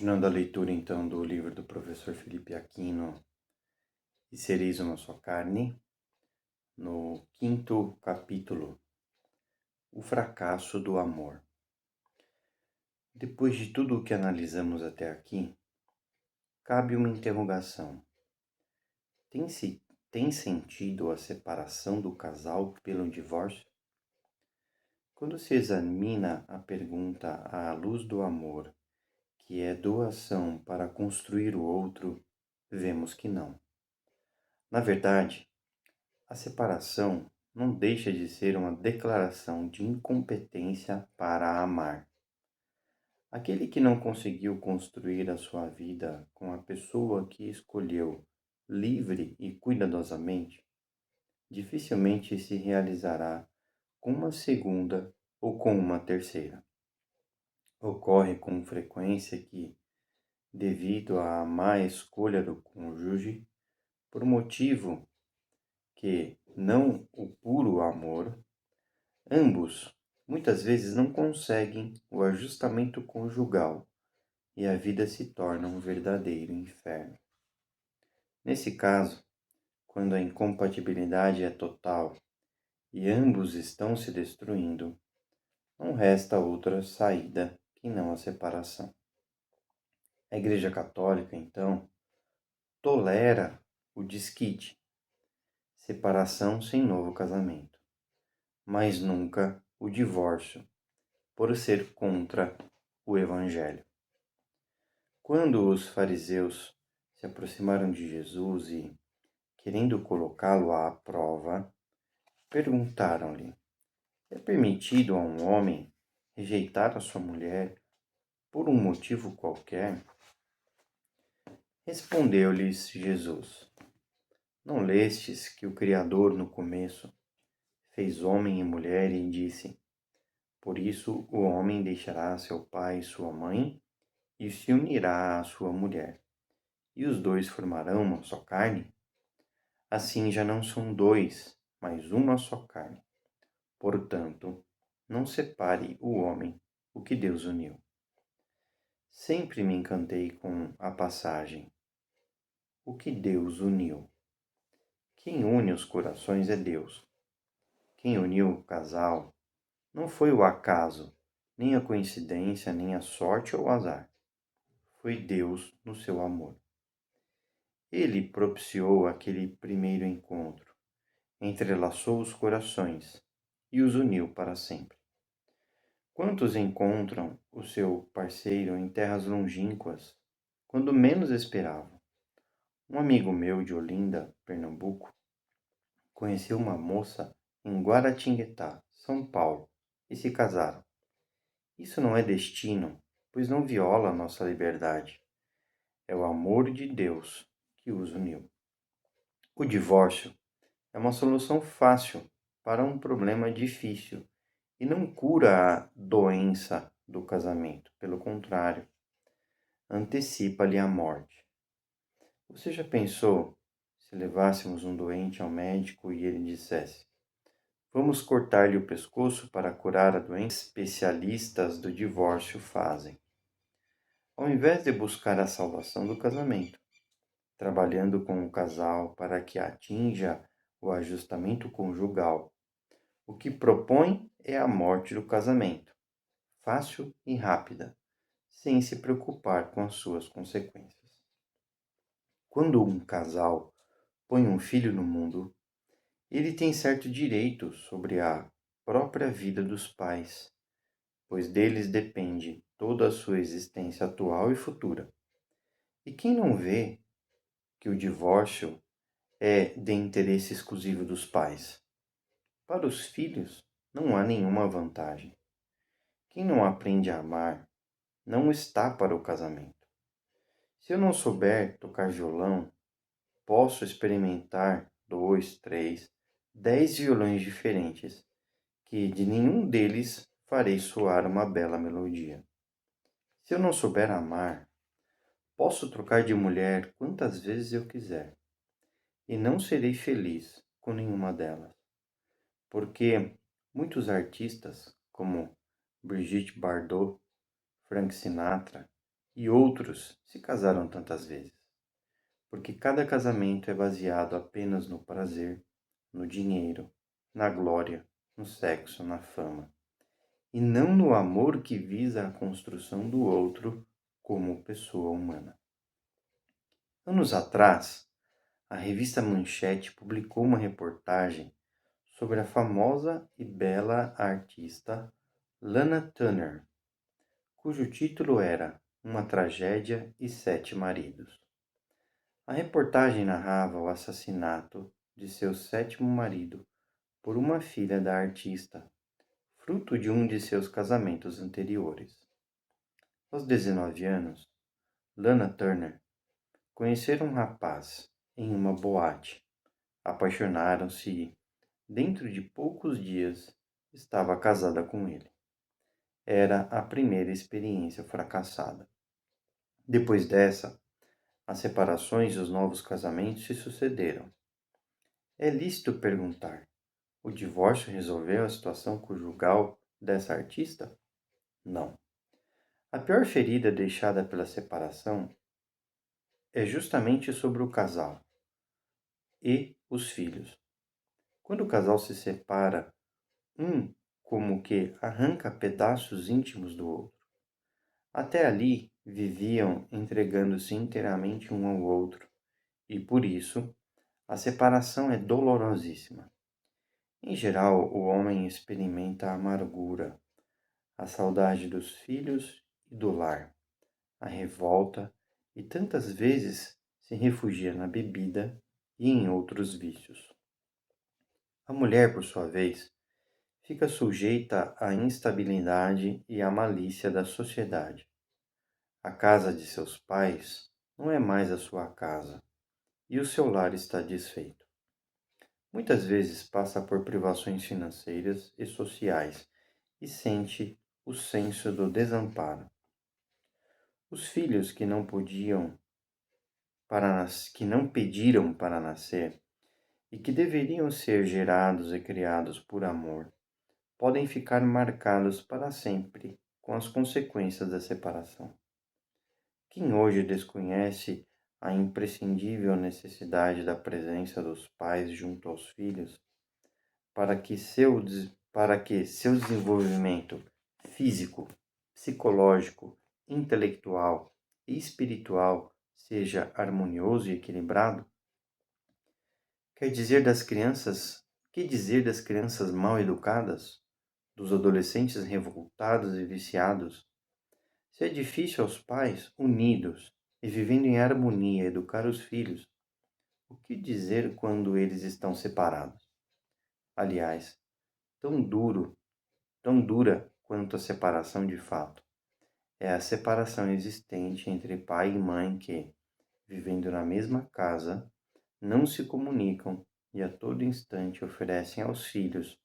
Continuando a leitura, então, do livro do professor Felipe Aquino, E Sereis uma Só Carne, no 5º capítulo, O Fracasso do Amor. Depois de tudo o que analisamos até aqui, cabe uma interrogação. Tem sentido a separação do casal pelo divórcio? Quando se examina a pergunta à luz do amor, que é doação para construir o outro, vemos que não. Na verdade, a separação não deixa de ser uma declaração de incompetência para amar. Aquele que não conseguiu construir a sua vida com a pessoa que escolheu livre e cuidadosamente, dificilmente se realizará com uma segunda ou com uma terceira. Ocorre com frequência que, devido à má escolha do cônjuge, por motivo que não o puro amor, ambos muitas vezes não conseguem o ajustamento conjugal e a vida se torna um verdadeiro inferno. Nesse caso, quando a incompatibilidade é total e ambos estão se destruindo, não resta outra saída que não a separação. A Igreja Católica, então, tolera o desquite, separação sem novo casamento, mas nunca o divórcio, por ser contra o Evangelho. Quando os fariseus se aproximaram de Jesus e, querendo colocá-lo à prova, perguntaram-lhe: é permitido a um homem rejeitar a sua mulher por um motivo qualquer? Respondeu-lhes Jesus: não lestes que o Criador, no começo, fez homem e mulher e disse: por isso o homem deixará seu pai e sua mãe e se unirá à sua mulher, e os dois formarão uma só carne? Assim já não são dois, mas uma só carne. Portanto, não separe o homem o que Deus uniu. Sempre me encantei com a passagem: o que Deus uniu. Quem une os corações é Deus. Quem uniu o casal não foi o acaso, nem a coincidência, nem a sorte ou o azar. Foi Deus no seu amor. Ele propiciou aquele primeiro encontro, entrelaçou os corações e os uniu para sempre. Quantos encontram o seu parceiro em terras longínquas, quando menos esperavam? Um amigo meu de Olinda, Pernambuco, conheceu uma moça em Guaratinguetá, São Paulo, e se casaram. Isso não é destino, pois não viola nossa liberdade. É o amor de Deus que os uniu. O divórcio é uma solução fácil para um problema difícil e não cura a doença do casamento. Pelo contrário, antecipa-lhe a morte. Você já pensou se levássemos um doente ao médico e ele dissesse: vamos cortar-lhe o pescoço para curar a doença? Especialistas do divórcio fazem. Ao invés de buscar a salvação do casamento, trabalhando com o casal para que atinja o ajustamento conjugal, o que propõe é a morte do casamento, fácil e rápida, sem se preocupar com as suas consequências. Quando um casal põe um filho no mundo, ele tem certo direito sobre a própria vida dos pais, pois deles depende toda a sua existência atual e futura. E quem não vê que o divórcio é de interesse exclusivo dos pais? Para os filhos, não há nenhuma vantagem. Quem não aprende a amar não está para o casamento. Se eu não souber tocar violão, posso experimentar 2, 3, 10 violões diferentes, que de nenhum deles farei soar uma bela melodia. Se eu não souber amar, posso trocar de mulher quantas vezes eu quiser, e não serei feliz com nenhuma delas, porque muitos artistas, como Brigitte Bardot, Frank Sinatra e outros se casaram tantas vezes, porque cada casamento é baseado apenas no prazer, no dinheiro, na glória, no sexo, na fama, e não no amor que visa a construção do outro como pessoa humana. Anos atrás, a revista Manchete publicou uma reportagem sobre a famosa e bela artista Lana Turner, cujo título era Uma Tragédia e Sete Maridos. A reportagem narrava o assassinato de seu sétimo marido por uma filha da artista, fruto de um de seus casamentos anteriores. Aos 19 anos, Lana Turner conheceu um rapaz em uma boate. Apaixonaram-se e, dentro de poucos dias, estava casada com ele. Era a primeira experiência fracassada. Depois dessa, as separações e os novos casamentos se sucederam. É lícito perguntar: o divórcio resolveu a situação conjugal dessa artista? Não. A pior ferida deixada pela separação é justamente sobre o casal e os filhos. Quando o casal se separa, um como que arranca pedaços íntimos do outro. Até ali viviam entregando-se inteiramente um ao outro, e por isso a separação é dolorosíssima. Em geral, o homem experimenta a amargura, a saudade dos filhos e do lar, a revolta e tantas vezes se refugia na bebida e em outros vícios. A mulher, por sua vez, fica sujeita à instabilidade e à malícia da sociedade. A casa de seus pais não é mais a sua casa e o seu lar está desfeito. Muitas vezes passa por privações financeiras e sociais e sente o senso do desamparo. Os filhos que não pediram para nascer e que deveriam ser gerados e criados por amor, podem ficar marcados para sempre com as consequências da separação. Quem hoje desconhece a imprescindível necessidade da presença dos pais junto aos filhos para que seu desenvolvimento físico, psicológico, intelectual e espiritual seja harmonioso e equilibrado? Que dizer das crianças mal educadas, dos adolescentes revoltados e viciados? Se é difícil aos pais, unidos e vivendo em harmonia, educar os filhos, o que dizer quando eles estão separados? Aliás, tão tão dura quanto a separação de fato, é a separação existente entre pai e mãe que, vivendo na mesma casa, não se comunicam e a todo instante oferecem aos filhos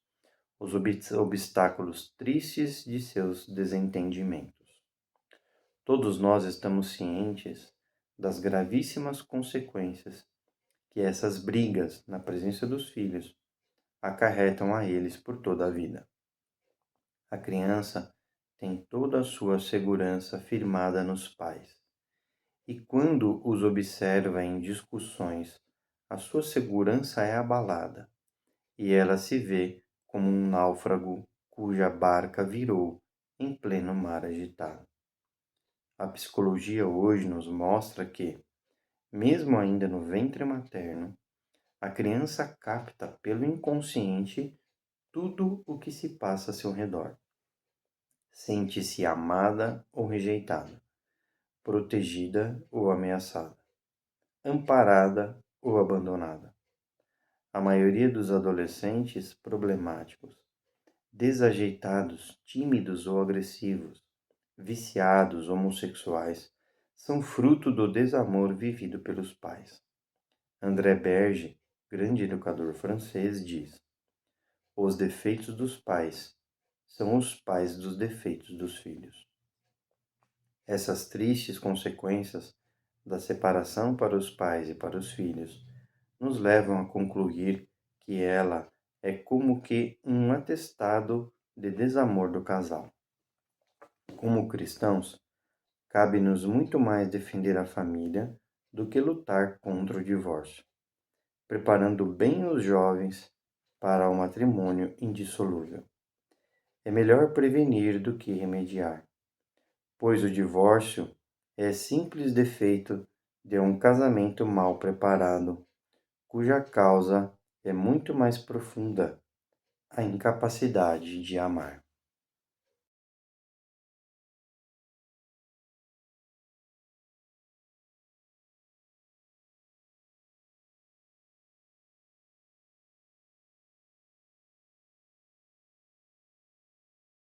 os obstáculos tristes de seus desentendimentos. Todos nós estamos cientes das gravíssimas consequências que essas brigas na presença dos filhos acarretam a eles por toda a vida. A criança tem toda a sua segurança firmada nos pais, e quando os observa em discussões, a sua segurança é abalada, e ela se vê como um náufrago cuja barca virou em pleno mar agitado. A psicologia hoje nos mostra que, mesmo ainda no ventre materno, a criança capta pelo inconsciente tudo o que se passa a seu redor. Sente-se amada ou rejeitada, protegida ou ameaçada, amparada ou abandonada. A maioria dos adolescentes problemáticos, desajeitados, tímidos ou agressivos, viciados, homossexuais, são fruto do desamor vivido pelos pais. André Berge, grande educador francês, diz: os defeitos dos pais são os pais dos defeitos dos filhos. Essas tristes consequências da separação para os pais e para os filhos nos levam a concluir que ela é como que um atestado de desamor do casal. Como cristãos, cabe-nos muito mais defender a família do que lutar contra o divórcio, preparando bem os jovens para o matrimônio indissolúvel. É melhor prevenir do que remediar, pois o divórcio é simples defeito de um casamento mal preparado, cuja causa é muito mais profunda: a incapacidade de amar.